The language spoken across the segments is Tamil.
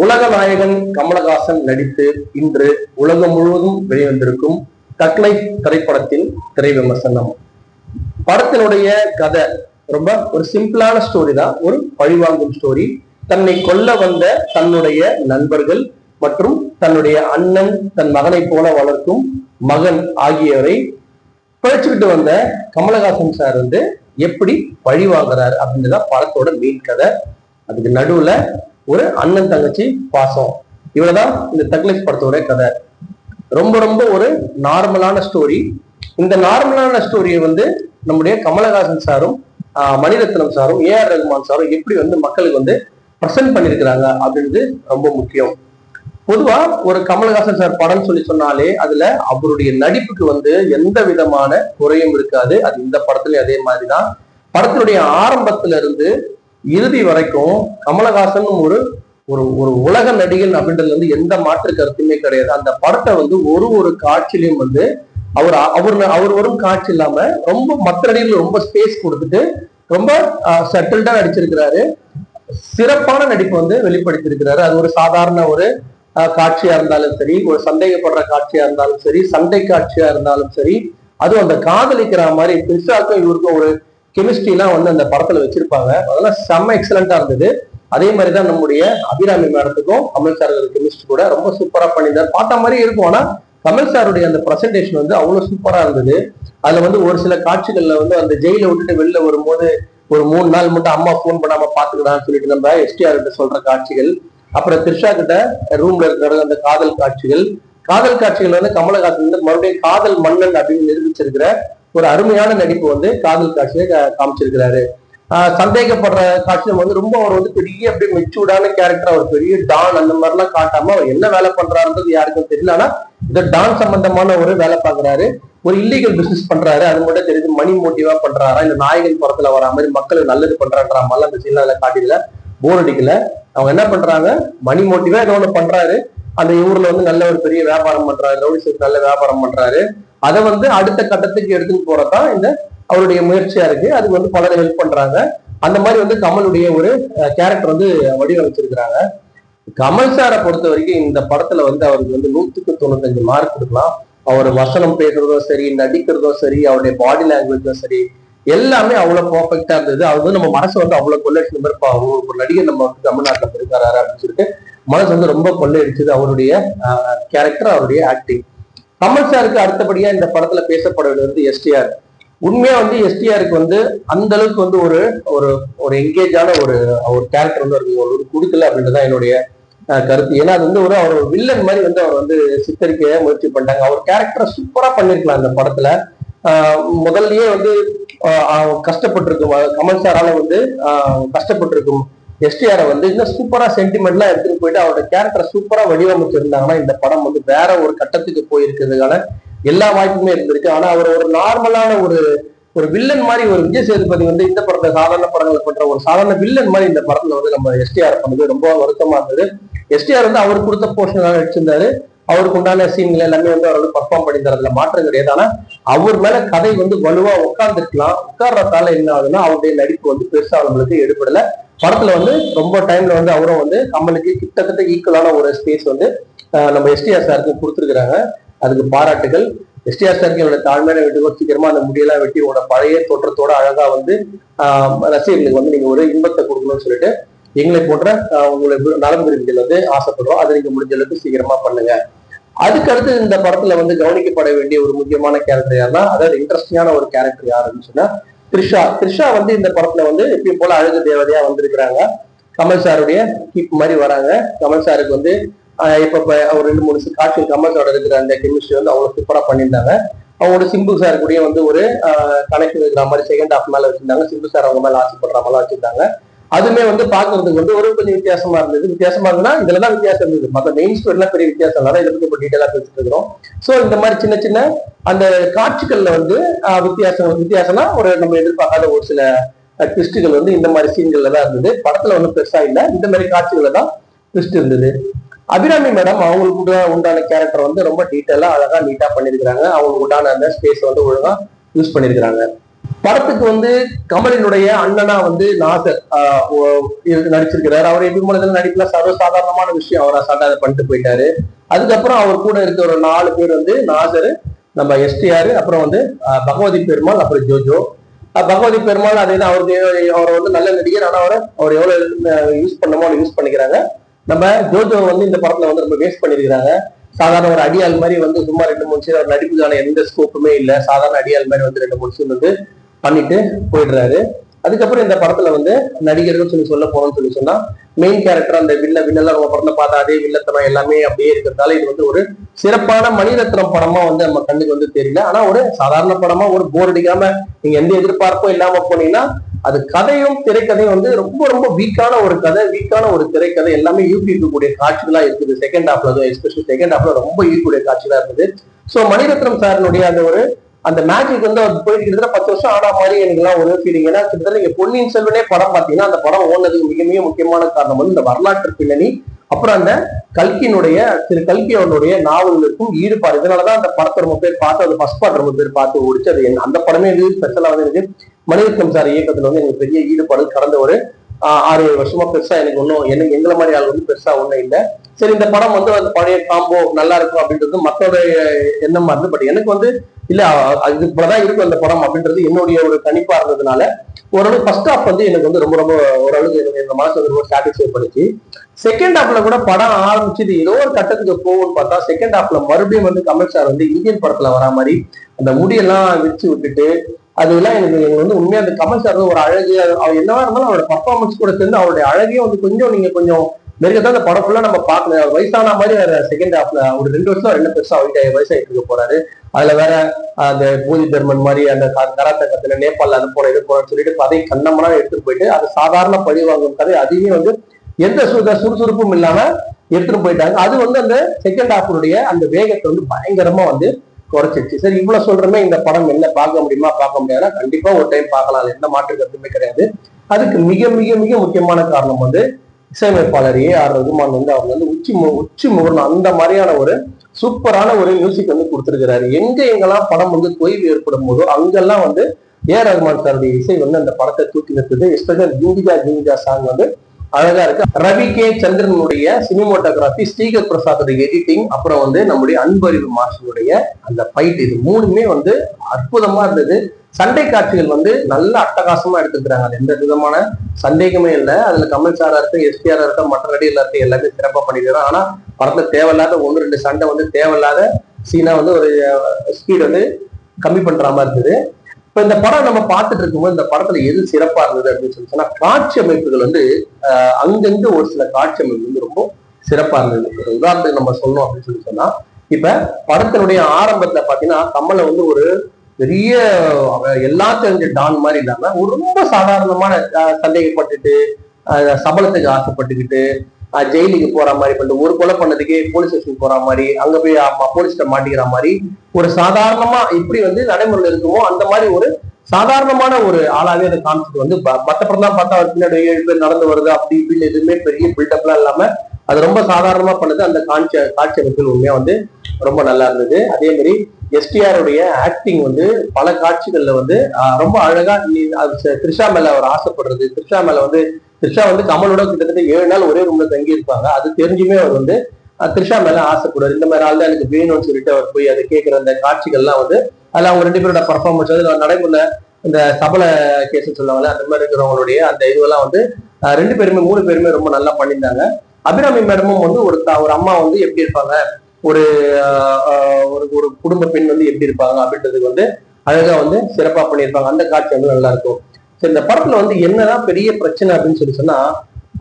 உலக நாயகன் கமலஹாசன் நடித்து இன்று உலகம் முழுவதும் வெளிவந்திருக்கும் தக் லைஃப் திரைப்படத்தின் திரை விமர்சனம். படத்தினுடைய கதை ரொம்ப ஒரு சிம்பிளான ஸ்டோரி தான். ஒரு பழிவாங்கும் ஸ்டோரி. தன்னை கொல்ல வந்த தன்னுடைய நண்பர்கள் மற்றும் தன்னுடைய அண்ணன், தன் மகனை போல வளர்க்கும் மகன் ஆகியோரை பிழைச்சுக்கிட்டு வந்த கமலஹாசன் சார் எப்படி பழி வாங்குறாரு அப்படின்றதான் படத்தோட மெயின் கதை. அதுக்கு நடுவுல ஒரு அண்ணன் தங்கச்சி பாசம். இவ்வளவுதான் இந்த தக் லைஃப் படத்தோட கதை. ரொம்ப ரொம்ப ஒரு நார்மலான ஸ்டோரி. இந்த நார்மலான ஸ்டோரியை நம்முடைய கமலஹாசன் சாரும் மணிரத்னம் சாரும் ஏஆர் ரஹ்மான் சாரும் எப்படி மக்களுக்கு ப்ரெசென்ட் பண்ணிருக்கிறாங்க அப்படின்றது ரொம்ப முக்கியம். பொதுவா ஒரு கமலஹாசன் சார் படம் சொன்னாலே அதுல அவருடைய நடிப்புக்கு எந்த விதமான குறையும் இருக்காது. அது இந்த படத்துலயும் அதே மாதிரிதான். படத்தினுடைய ஆரம்பத்துல இருந்து இறுதி வரைக்கும் கமலஹாசன் ஒரு ஒரு ஒரு உலக நடிகன் அப்படின்றது எந்த மாற்று கருத்துமே கிடையாது. அந்த படத்தை ஒரு காட்சியிலையும் அவர் வரும் காட்சி இல்லாம ரொம்ப மற்ற நடிகர்கள் ரொம்ப ஸ்பேஸ் கொடுத்துட்டு ரொம்ப செட்டில்டா நடிச்சிருக்கிறாரு. சிறப்பான நடிப்பு வெளிப்படுத்தியிருக்கிறாரு. அது ஒரு சாதாரண ஒரு காட்சியா இருந்தாலும் சரி, ஒரு சந்தேகப்படுற காட்சியா இருந்தாலும் சரி, சண்டை காட்சியா இருந்தாலும் சரி, அதுவும் அந்த காதலிக்கிற மாதிரி பிரிஷாக்கும் இவருக்கும் ஒரு கெமிஸ்ட்ரி எல்லாம் அந்த படத்துல வச்சிருப்பாங்க. அதெல்லாம் செம்ம எக்ஸலண்டா இருந்தது. அதே மாதிரிதான் நம்முடைய அபிராமி மேடத்துக்கும் கமல் சார் கெமிஸ்ட்ரி கூட ரொம்ப சூப்பரா பண்ணியிருந்தார். பார்த்த மாதிரி இருக்கும். ஆனா கமல் சாருடைய அந்த பிரசன்டேஷன் அவ்வளவு சூப்பரா இருந்தது. அதுல ஒரு சில காட்சிகள்ல அந்த ஜெயில விட்டுட்டு வெளில வரும்போது ஒரு 3 நாள் மட்டும் அம்மா போன் பண்ணாம பாத்துக்கலாம்னு சொல்லிட்டு நம்ம எஸ்டிஆர் கிட்ட சொல்ற காட்சிகள், அப்புறம் த்ரிஷா கிட்ட ரூம்ல இருக்கிற அந்த காதல் காட்சிகள் கமலஹாசன் மறுபடியும் காதல் மன்னன் அப்படின்னு நிரூபிச்சிருக்கிற ஒரு அருமையான நடிப்பு காதல் காட்சியை காமிச்சிருக்கிறாரு. சந்தேகப்படுற காட்சியில ரொம்ப அவர் பெரிய அப்படியே மெச்சூர்டான கேரக்டர், அவர் பெரிய டான் அந்த மாதிரி எல்லாம் காட்டாம அவர் என்ன வேலை பண்றாருன்றது யாருக்கும் தெரியல. ஆனா இந்த டான் சம்பந்தமான ஒரு வேலை பாக்குறாரு, ஒரு இல்லீகல் பிசினஸ் பண்றாரு, அது மட்டும் தெரியுது. மணி மோட்டிவா பண்றாரா, இந்த நாயகன் படத்துல வர மாதிரி மக்களுக்கு நல்லது பண்றான்ற மாதிரிலாம் அந்த சீன்ல அதுல காட்டிடல, போர் அடிக்கல. அவங்க என்ன பண்றாங்க, மணி மோட்டிவா ஏதோ ஒண்ணு பண்றாரு. அந்த ஊர்ல நல்ல ஒரு பெரிய வியாபாரம் பண்றாரு, ரவுடிஸுக்கு நல்ல வியாபாரம் பண்றாரு. அதை அடுத்த கட்டத்துக்கு எடுத்துட்டு போறதான் இந்த அவருடைய முயற்சியா இருக்கு. அது பலரை ஹெல்ப் பண்றாங்க. அந்த மாதிரி கமலுடைய ஒரு கேரக்டர் வடிவமைச்சிருக்கிறாங்க. கமல் சாரை பொறுத்த வரைக்கும் இந்த படத்துல அவருக்கு 100க்கு 95 மார்க் கொடுக்கலாம். அவர் வசனம் பேசுறதும் சரி, நடிக்கிறதும் சரி, அவருடைய பாடி லாங்குவேஜும் சரி, எல்லாமே அவ்வளவு பர்ஃபெக்டா இருந்தது. அது நம்ம மனசு அவ்வளவு கொள்ளடிச்சு இருப்பாங்க. ஒரு நடிகர் நம்ம தமிழ்நாட்டில் இருக்காரு அப்படின்னு சொல்லிட்டு மனசு ரொம்ப கொள்ளையடிச்சது அவருடைய கேரக்டர், அவருடைய ஆக்டிங். கமல் சாருக்கு அடுத்தபடியா இந்த படத்துல பேசப்பட வேண்டியது எஸ்டிஆர். உண்மையா எஸ்டிஆருக்கு அந்த அளவுக்கு ஒரு ஒரு ஒரு எங்கேஜான ஒரு கேரக்டர் ஒரு கொடுக்கல அப்படின்றதான் என்னுடைய கருத்து. ஏன்னா அது ஒரு வில்லன் மாதிரி அவர் சித்தரிக்க முயற்சி பண்ணிட்டாங்க. அவர் கேரக்டரை சூப்பரா பண்ணிருக்கலாம் இந்த படத்துல. முதல்லயே கஷ்டப்பட்டிருக்கும் கமல் சாரால கஷ்டப்பட்டிருக்கும் எஸ்டிஆரை இன்னும் சூப்பரா சென்டிமெண்ட்லாம் எடுத்துட்டு போயிட்டு அவரோட கேரக்டரை சூப்பரா வடிவமைச்சிருந்தாங்கன்னா இந்த படம் வேற ஒரு கட்டத்துக்கு போயிருக்கிறதுக்கான எல்லா வாய்ப்புமே இருந்திருக்கு. ஆனா அவர் ஒரு நார்மலான ஒரு வில்லன் மாதிரி ஒரு விஜய் சேதுபதி இந்த படத்தை சாதாரண படங்களை பண்ற ஒரு சாதாரண வில்லன் மாதிரி இந்த படத்துல நம்ம எஸ்டிஆர் பண்ணது ரொம்ப வருத்தமா இருந்தது. எஸ்டிஆர் அவர் கொடுத்த போர்ஷன் நடிச்சிருந்தாரு. அவருக்கு உண்டான சீன்கள் எல்லாமே அவர் பர்ஃபார்ம் பண்ணி தரதுல மாற்றம் கிடையாது. ஆனா அவர் மேல கதை வலுவா உட்கார்ந்துருக்கலாம். உட்கார்றதால என்ன ஆகுதுன்னா அவருடைய நடிப்பு பெருசா அவங்களுக்கு எடுபடல. படத்துல ரொம்ப டைம்ல அவரும் கமலுக்கு கிட்டத்தட்ட ஈக்குவலான ஒரு ஸ்பேஸ் நம்ம எஸ்டிஆர் சாருக்கு கொடுத்துருக்காங்க. அதுக்கு பாராட்டுகள். எஸ்டிஆர் சாருக்கு என்னோட தாழ்மையான வீட்டுக்கோ சீக்கிரமா அந்த முடியெல்லாம் வெட்டி உங்களோட பழைய தோற்றத்தோட அழகா ரசிகர்களுக்கு நீங்க ஒரு இன்பத்தை கொடுக்கணும்னு சொல்லிட்டு எங்களை போன்ற உங்களுடைய நலம் விரும்பிகள் ஆசைப்படுறோம். அதை நீங்க முடிஞ்ச அளவுக்கு சீக்கிரமா பண்ணுங்க. அதுக்கடுத்து இந்த படத்துல கவனிக்கப்பட வேண்டிய ஒரு முக்கியமான கேரக்டர் யாருன்னா, அதாவது இன்ட்ரெஸ்டிங்கான ஒரு கேரக்டர் யாருன்னு சொன்னா த்ரிஷா இந்த படத்துல எப்பயும் போல அழகு தேவதையா வந்திருக்கிறாங்க. கமல் சாருடைய கீப் மாதிரி வராங்க. கமல் சாருக்கு இப்ப ஒரு 2-3 காட்சிகள் கமல் சாரோட இருக்கிற அந்த கெமிஸ்ட்ரி அவ்வளவு சூப்பரா பண்ணியிருந்தாங்க. அவங்களோட சிம்பு சார் கூட ஒரு கனெக்ஷன் இருக்கிற மாதிரி செகண்ட் ஹாஃப் மேல வச்சிருந்தாங்க. சிம்பு சார் அவங்க மேல ஆசைப்படுற மாதிரி வச்சிருந்தாங்க. அதுமே பாக்குறதுக்கு ஒரு கொஞ்சம் வித்தியாசமா இருந்தது. வித்தியாசமா இருந்ததுன்னா இதுலதான் வித்தியாசம் இருந்தது. மற்ற மெயின் ஸ்டோரிலாம் பெரிய வித்தியாசம் இல்லாத இதை பத்தி டீட்டெயிலா பேசிட்டு இருக்கிறோம். சோ இந்த மாதிரி சின்ன சின்ன அந்த காட்சிகள்ல வித்தியாசம்னா ஒரு நம்ம எதிர்பார்க்காத ஒரு சில ட்விஸ்டுகள் இந்த மாதிரி சீன்கள்ல தான் இருந்தது. படத்துல பெருசா இல்லை. இந்த மாதிரி காட்சிகள்ல தான் ட்விஸ்ட் இருந்தது. அபிராமி மேடம் அவங்களுக்கு உண்டான கேரக்டர் ரொம்ப டீட்டெயிலா அழகா நீட்டா பண்ணிருக்கிறாங்க. அவங்களுக்கு உண்டான அந்த ஸ்பேஸ் ஒழுங்கா யூஸ் பண்ணிருக்கிறாங்க. படத்துக்கு வந்து கமலினுடைய அண்ணனா வந்து நாசர் நடிச்சிருக்கிறாரு. அவர் எப்படி நடிப்புல சர்வசாதாரணமான விஷயம், அவர் அசால்ட்டா பண்ணிட்டு போயிட்டாரு. அதுக்கப்புறம் அவர் கூட இருக்க ஒரு 4 பேர் வந்து நாசர், நம்ம எஸ்டிஆர், அப்புறம் வந்து பகவதி பெருமாள், அப்புறம் ஜோஜோ. பகவதி பெருமாள் அதேதான், அவருக்கு அவரை வந்து நல்ல நடிகர், ஆனா அவர் எவ்வளவு யூஸ் பண்ணமோ யூஸ் பண்ணிக்கிறாங்க. நம்ம ஜோஜோ வந்து இந்த படத்துல வந்து ரொம்ப வேஸ்ட் பண்ணிருக்கிறாங்க. சாதாரண ஒரு அடியாள் மாதிரி வந்து சும்மா 2-3 சீன், அவர் நடிப்புக்கான எந்த ஸ்கோப்புமே இல்லை. சாதாரண அடியாள் மாதிரி வந்து 2-3 சீன் வந்து பண்ணிட்டு போயிடுறாரு. அதுக்கப்புறம் இந்த படத்துல வந்து நடிகர்கள் சொல்ல போனோம்னு சொன்னா மெயின் கேரக்டர் அந்த வில்லெல்லாம் நம்ம படத்துல பார்த்தா அதே வில்லத்தனம் எல்லாமே அப்படியே இருக்கிறதால இது வந்து ஒரு சிறப்பான மணிரத்னம் படமா வந்து நம்ம கண்ணுக்கு வந்து தெரியல. ஆனா ஒரு சாதாரண படமா ஒரு போர் அடிக்காம நீங்க எந்த எதிர்பார்ப்பும் இல்லாம போனீங்கன்னா, அது கதையும் திரைக்கதையும் வந்து ரொம்ப ரொம்ப வீக்கான ஒரு கதை, வீக்கான ஒரு திரைக்கதை, எல்லாமே ஈர்க்கக்கூடிய காட்சிகளா இருக்குது. செகண்ட் ஹாஃப்ல எஸ்பெஷலி செகண்ட் ஹாஃப்ல ரொம்ப ஈர்க்கக்கூடிய காட்சிகளா இருக்குது. சோ மணிரத்னம் சாரினுடைய அந்த மேஜிக் வந்து அவர் போயிட்டு கிட்டத்தட்ட 10 வருஷம் ஆனா மாதிரி எனக்கு எல்லாம் ஒரு ஃபீலிங். ஏன்னா கிட்டத்தட்ட நீங்க பொன்னியின் செல்வனே படம் பார்த்தீங்கன்னா அந்த படம் ஓடுனதுக்கு மிக மிக முக்கியமான காரணம் வந்து இந்த வரலாற்று பின்னணி, அப்புறம் அந்த கல்கியினுடைய கல்கி அவனுடைய நாவல் இருக்கும் ஈடுபாடு. இதனாலதான் அந்த படத்தை ரொம்ப பேர் பார்த்து, அது ஃபர்ஸ்ட் பார்ட் ரொம்ப பேர் பார்த்து ஓடிச்சு. அது அந்த படமே இது ஸ்பெஷலா வந்து எனக்கு மணிரத்னம் சார் இயக்கத்துல வந்து எனக்கு பெரிய ஈடுபாடு. கடந்த ஒரு 6-7 வருஷமா பெருசா எனக்கு ஒன்றும் எங்களை மாதிரி ஆள் வந்து பெருசா ஒன்றும் இல்லை. சரி, இந்த படம் வந்து அந்த பழைய காம்போ நல்லா இருக்கும் அப்படின்றது மற்றோட எண்ணமா இருந்து, பட் எனக்கு வந்து இல்ல இது இப்பதான் இருக்கும் அந்த படம் அப்படின்றது என்னுடைய ஒரு கணிப்பா இருந்ததுனால ஓரளவு ஃபர்ஸ்ட் ஹாஃப் வந்து எனக்கு வந்து ரொம்ப ரொம்ப ஓரளவுக்கு எனக்கு மனசு வந்து ரொம்ப சாட்டிஸ்ஃபை பண்ணிச்சு. செகண்ட் ஹாஃப்ல கூட படம் ஆரம்பிச்சுது ஏதோ ஒரு கட்டத்துக்கு போகும்னு பார்த்தா செகண்ட் ஹாஃப்ல மறுபடியும் வந்து கமல் சார் வந்து இந்தியன் படத்துல வரா மாதிரி அந்த முடியெல்லாம் விரிச்சு விட்டுட்டு அதெல்லாம் எனக்கு வந்து உண்மையா அந்த கமல் சார் ஒரு அழகு, அவர் என்னவா இருந்தாலும் அவரோட பர்ஃபார்மன்ஸ் கூட சேர்ந்து அவருடைய அழகையும் வந்து கொஞ்சம் நெருக்கத்தான் அந்த படம் ஃபுல்லா நம்ம பார்க்கணும். வயசான மாதிரி செகண்ட் ஹாஃப்ல ஒரு 2 வருஷம் 2 பெருசா வயசாயிட்டு இருக்க போறாரு. அதுல வேற அந்த பூதி பெர்மன் மாதிரி அந்த கராத்த கத்துல நேபாள் அது போன இது போறன்னு சொல்லிட்டு கதை கண்ணமனா எடுத்துட்டு போயிட்டு அது சாதாரண பழி வாங்கும் கதை அதையுமே வந்து எந்த சுறுசுறுப்பும் இல்லாம எடுத்துட்டு போயிட்டாங்க. அது வந்து அந்த செகண்ட் ஹாஃபுடைய அந்த வேகத்தை வந்து பயங்கரமா வந்து குறைச்சிருச்சு. சரி, இவ்வளவு சொல்றமே, இந்த படம் என்ன பார்க்க முடியுமா பார்க்க முடியாதுன்னா கண்டிப்பா ஒரு டைம் பார்க்கலாம், அது எந்த மாற்று கருத்துமே கிடையாது. அதுக்கு மிக மிக மிக முக்கியமான காரணம் வந்து இசையமைப்பாளர் ஏ.ஆர். ரகுமான் வந்து அவங்க வந்து உச்சி முகர்ணும் அந்த மாதிரியான ஒரு சூப்பரான ஒரு மியூசிக் வந்து கொடுத்துருக்கிறாரு. எங்கெல்லாம் படம் வந்து தொய்வு ஏற்படும் போதோ அங்கெல்லாம் வந்து ஏ.ஆர். ரகுமான் சாருடைய இசை வந்து அந்த படத்தை தூக்கி நிறுத்துது. எஸ்பெஷல் ஜிங்கிஜா சாங் வந்து அழகா இருக்கு. ரவி கே சந்திரனுடைய சினிமோட்டோகிராஃபி, ஸ்ரீகர் பிரசாத்துடைய எடிட்டிங், அப்புறம் வந்து நம்முடைய அன்பறிவு மாஸ்டருடைய அந்த ஃபைட், இது மூணுமே வந்து அற்புதமா இருந்தது. சண்டை காட்சிகள் வந்து நல்ல அட்டகாசமா எடுத்துக்கிறாங்க, அது எந்த விதமான சந்தேகமே இல்லை. அதுல கமல் சாரா இருக்கு, எஸ்பிஆர் இருக்க, மற்ற நடிகர் இருக்கு, எல்லாமே சிறப்பா பண்ணிருக்காங்க. ஆனா படத்துல தேவையில்லாத 1-2 சண்டை வந்து தேவையில்லாத சீனா வந்து ஒரு ஸ்பீட் வந்து கம்மி பண்ற மாதிரி இருந்தது. இப்ப இந்த படம் நம்ம பார்த்துட்டு இருக்கும்போது இந்த படத்துல எது சிறப்பா இருந்தது அப்படின்னு சொல்லி சொன்னா காட்சி அமைப்புகள் வந்து அங்கங்க ஒரு சில காட்சி அமைப்பு வந்து ரொம்ப சிறப்பா இருந்தது. ஒரு உதாரணத்துக்கு நம்ம சொல்லணும் அப்படின்னு சொல்லி சொன்னா, இப்ப படத்தினுடைய ஆரம்பத்துல பாத்தீங்கன்னா கமலை வந்து ஒரு பெரிய எல்லாம் தெரிஞ்ச டான் மாதிரி இல்லாம ஒரு ரொம்ப சாதாரணமான சந்தேகப்பட்டுட்டு சபலத்துக்கு ஆசைப்பட்டுக்கிட்டு ஜெயிலுக்கு போற மாதிரி பண்ணிட்டு ஒரு கொலை பண்ணதுக்கே போலீஸ் ஸ்டேஷன் போற மாதிரி, அங்க போய் போலீஸ்கிட்ட மாட்டிக்கிற மாதிரி ஒரு சாதாரணமா இப்படி வந்து நடைமுறையில் இருக்குமோ அந்த மாதிரி ஒரு சாதாரணமான ஒரு ஆளாவே அதை காமிச்சிட்டு வந்து மற்ற படம் தான் பார்த்தா பின்னாடி 7 பேர் நடந்து வருது அப்படி இப்படின்னு எதுவுமே பெரிய பில்டப்லாம் இல்லாம அது ரொம்ப சாதாரணமா பண்ணுது. அந்த காட்சி அமைப்புகள் உண்மையா வந்து ரொம்ப நல்லா இருந்தது. அதே மாதிரி எஸ்டிஆருடைய ஆக்டிங் வந்து பல காட்சிகள்ல வந்து ரொம்ப அழகா, த்ரிஷா மேல அவர் ஆசைப்படுறது, த்ரிஷா வந்து கமலோட கிட்டத்தட்ட 7 நாள் ஒரே ரூம்ல தங்கி இருப்பாங்க, அது தெரிஞ்சுமே அவர் வந்து த்ரிஷா மேல ஆசைப்படுவார். இந்த மாதிரி ஆள் தான் எனக்கு வேணும்னு சொல்லிட்டு அவர் போய் அதை கேட்கிற அந்த காட்சிகள்லாம் வந்து அதுல அவங்க 2 பேரோட பர்ஃபார்மன்ஸ் வந்து நடைமுறை இந்த சபல கேஸ் சொல்லுவாங்கல்ல அந்த மாதிரி இருக்கிறவங்களுடைய அந்த இதுவெல்லாம் வந்து 2 பேருமே 3 பேருமே ரொம்ப நல்லா பண்ணியிருந்தாங்க. அபிராமி மேடமும் வந்து ஒரு அம்மா வந்து எப்படி இருப்பாங்க, ஒரு ஒரு குடும்ப பெண் வந்து எப்படி இருப்பாங்க அப்படின்றதுக்கு வந்து அழகா வந்து சிறப்பா பண்ணியிருப்பாங்க. அந்த காட்சி வந்து நல்லா இருக்கும். சரி, இந்த படத்துல வந்து என்னதான் பெரிய பிரச்சனை அப்படின்னு சொல்லி சொன்னா,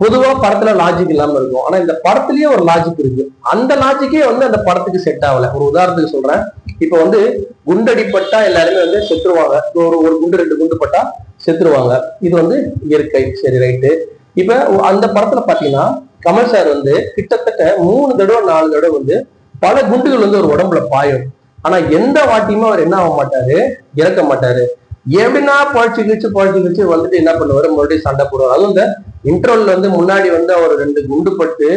பொதுவா படத்துல லாஜிக் இல்லாம இருக்கும், ஆனா இந்த படத்துலயே ஒரு லாஜிக் இருக்கு. அந்த லாஜிக்கே வந்து அந்த படத்துக்கு செட் ஆகல. ஒரு உதாரணத்துக்கு சொல்றேன், இப்ப வந்து குண்டடிப்பட்டா எல்லாருமே வந்து செத்துருவாங்க, ஒரு குண்டு 2 குண்டு பட்டா செத்துருவாங்க, இது வந்து இயற்கை, சரி ரைட்டு. இப்ப அந்த படத்துல பாத்தீங்கன்னா கமல் சார் வந்து கிட்டத்தட்ட 3 தடவை 4 தடவை வந்து பல குண்டுகள் வந்து ஒரு உடம்புல பாயும், ஆனா எந்த வாட்டியுமே அவர் என்ன ஆக மாட்டாரு, இறக்க மாட்டாரு. எப்படின்னா பழச்சு கிழிச்சு வந்துட்டு என்ன பண்ணுவாரு, மறுபடியும் சண்டை போடுவார். அதுவும் இந்த இன்டர்வல் வந்து முன்னாடி வந்து அவர் 2 குண்டு பட்டு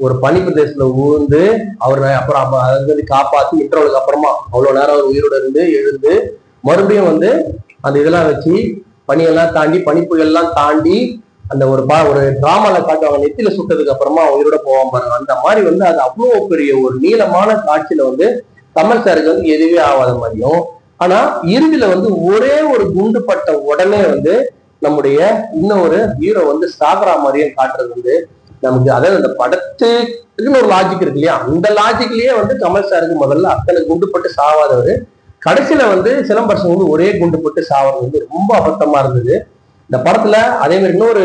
ஒரு பனி பிரதேசத்துல ஊர்ந்து அவர் அப்புறம் அதை காப்பாத்தி இன்டர்வலுக்கு அப்புறமா அவ்வளவு நேரம் அவர் உயிரோட இருந்து எழுந்து மறுபடியும் வந்து அந்த இதெல்லாம் வச்சு பனியெல்லாம் தாண்டி பனிப்புகள்லாம் தாண்டி அந்த ஒரு டிராமால காட்டுவாங்க, நெத்தியில சுட்டதுக்கு அப்புறமா உயிரோட போவான் பாருங்க. அந்த மாதிரி வந்து அது அவ்வளவு பெரிய ஒரு நீளமான காட்சியில வந்து கமல் சாருக்கு வந்து எதுவே ஆகாத மாதிரியும், ஆனா இறுதியில வந்து ஒரே ஒரு குண்டு பட்ட உடனே வந்து நம்முடைய இன்னொரு ஹீரோ வந்து சாகரா மாதிரியும் காட்டுறது வந்து நமக்கு, அதாவது அந்த படத்துக்குன்னு ஒரு லாஜிக் இருக்கு இல்லையா, அந்த லாஜிக்லயே வந்து கமல் சாருக்கு முதல்ல அத்தனை குண்டு பட்டு சாவாதவர் கடைசியில வந்து சிலம்பரசன் வந்து ஒரே குண்டு போட்டு சாவது வந்து ரொம்ப அபத்தமா இருந்தது இந்த படத்துல. அதே மாதிரி இன்னொரு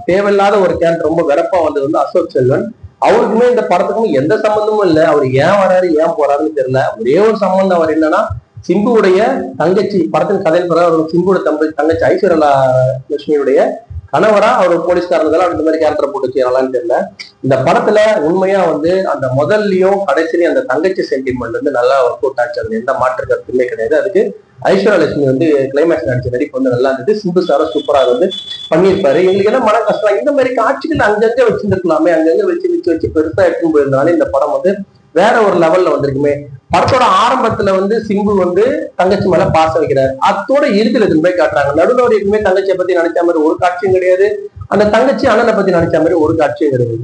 தேவையில்லாத ஒரு கேரக்டர் ரொம்ப வெறப்பா வந்தது வந்து அசோக் செல்வன். அவருக்குமே இந்த படத்துக்கும் எந்த சம்பந்தமும் இல்லை, அவர் ஏன் வராரு ஏன் போறாருன்னு தெரியல. ஒரே ஒரு சம்பந்தம் அவர் என்னன்னா, சிம்புவுடைய தங்கச்சி, படத்தின் கதையில் பிறகு சிம்புவோட தங்கச்சி ஐஸ்வர்யா லட்சுமியுடைய கணவரா அவர் போலீஸ்காரர்கள் அந்த மாதிரி கேரக்டர் போட்டு வச்சுக்கலாம்னு தெரியல. இந்த படத்துல உண்மையா வந்து அந்த முதல்லயும் கடைசிலையும் அந்த தங்கச்சி சென்டிமெண்ட் வந்து நல்லா ஒர்க் அவுட் ஆச்சு, அதுல எந்த மாற்று கருத்துமே கிடையாது. அதுக்கு ஐஸ்வர்யா லட்சுமி வந்து கிளைமேக்ஸ் நடிச்ச நடிப்பு வந்து நல்லா இருந்தது. சிம்பு சாரும் சூப்பரா வந்து பண்ணியிருப்பாரு. எங்களுக்கு என்ன மன கஷ்டம், இந்த மாதிரி காட்சிகள் அங்கங்க வச்சிருந்துருக்கலாமே, அங்கங்க வச்சு பெருசா எடுத்துன்னு போயிருந்தாலும் இந்த படம் வந்து வேற ஒரு லெவல்ல வந்திருக்குமே. படத்தோட ஆரம்பத்துல வந்து சிம்பு வந்து தங்கச்சி மேல பாசம் வைக்கிறாரு, அத்தோட இறுதியில இதுன்னு போய் காட்டுறாங்க. நடுவில் எப்பவுமே தங்கச்சியை பத்தி நினைச்ச மாதிரி ஒரு காட்சியும் கிடையாது, அந்த தங்கச்சி அண்ணனை பத்தி நினைச்ச மாதிரி ஒரு காட்சியும் கிடையாது.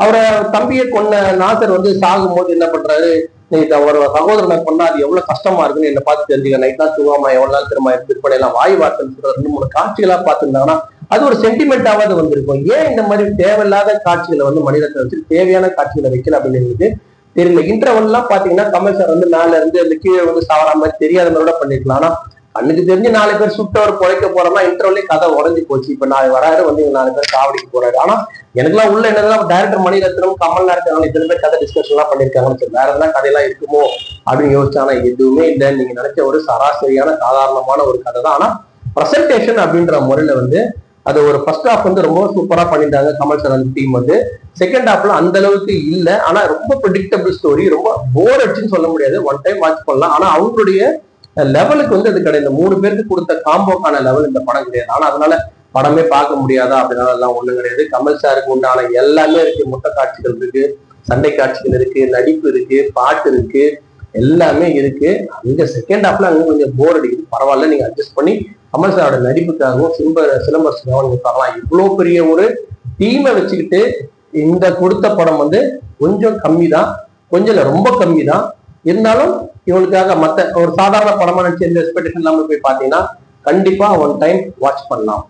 அவரை தம்பியை கொன்ன நாசர் வந்து சாகும் போது என்ன பண்றாரு, நீ ஒரு சகோதரனை கொண்டா அது எவ்வளவு கஷ்டமா இருக்குன்னு என்ன பார்த்து தெரிஞ்சுக்க, நைட்னா தூங்காம எவ்வளவு நாள் திரும்ப விற்பனை எல்லாம் வாய் வார்த்தைன்னு சொல்ற 2-3 காட்சிகளா பார்த்துருந்தாங்கன்னா அது ஒரு சென்டிமெண்டாவது வந்திருக்கும். ஏன் இந்த மாதிரி தேவையில்லாத காட்சிகளை வந்து மணிரத்னம் வச்சு தேவையான காட்சிகளை வைக்கல அப்படின்னு தெரியல. இன்டர்வல் எல்லாம் பாத்தீங்கன்னா கமல் சார் வந்து மேல இருந்து அந்த கீழே வந்து சாவற மாதிரி தெரியாத மாதிரி பண்ணிருக்கலாம். ஆனா கண்ணுக்கு தெரிஞ்சு 4 பேர் சுட்டவர் குறைக்க போறோம்னா இன்டர்வல்லே கதை உடஞ்சி போச்சு. இப்ப நான் வராரு வந்து 4 பேர் சாவடிக்கு போறாரு. ஆனா எனக்குலாம் உள்ள என்னதான் டைரக்டர் மணிரத்னம் கமல் நேரத்தில் இத்தனை பேர் கதை டிஸ்கஷன் எல்லாம் பண்ணிருக்காங்கன்னு வேற எதனா கதையெல்லாம் இருக்குமோ அப்படின்னு யோசிச்சா, ஆனா எதுவுமே இல்லை. நீங்க நினைச்ச ஒரு சராசரியான சாதாரணமான ஒரு கதை தான். ஆனா பிரசன்டேஷன் அப்படின்ற முறையில வந்து அது ஒரு ஃபர்ஸ்ட் ஹாஃப் வந்து ரொம்ப சூப்பரா பண்ணிட்டாங்க கமல் சார் அந்த டீம் வந்து. செகண்ட் ஹாஃப்ல அந்த அளவுக்கு இல்லை, ஆனா ரொம்ப ப்ரெடிக்டபிள் ஸ்டோரி, ரொம்ப போர் அடிச்சுன்னு சொல்ல முடியாது, ஒன் டைம் வாட்ச் பண்ணலாம். ஆனா அவங்களுடைய லெவலுக்கு வந்து அது கிடையாது. 3 பேருக்கு கொடுத்த காம்போக்கான லெவல் இந்த படம் கிடையாது. ஆனா அதனால படமே பார்க்க முடியாதா அப்படின்னா எல்லாம் ஒண்ணும் கிடையாது. கமல் சாருக்கு உண்டான எல்லாமே இருக்கு, முட்டை காட்சிகள் இருக்கு, சண்டை காட்சிகள் இருக்கு, நடிப்பு இருக்கு, பாட்டு இருக்கு, எல்லாமே இருக்கு. அங்க செகண்ட் ஹாஃப்ல அங்க கொஞ்சம் போர் அடிக்குது, பரவாயில்ல, நீங்க அட்ஜஸ்ட் பண்ணி கமல் சாரோட நடிப்புக்காகவும் சிலம்பரசன் தரலாம். இவ்வளவு பெரிய ஒரு டீமை வச்சுக்கிட்டு இந்த கொடுத்த படம் வந்து கொஞ்சம் கம்மி தான், கொஞ்சம் இல்லை ரொம்ப கம்மி தான். இருந்தாலும் இவனுக்காக மற்ற ஒரு சாதாரண படமா நினைச்சு எந்த எக்ஸ்பெக்டேஷன் இல்லாம போய் பார்த்தீங்கன்னா கண்டிப்பா ஒன் டைம் வாட்ச் பண்ணலாம்.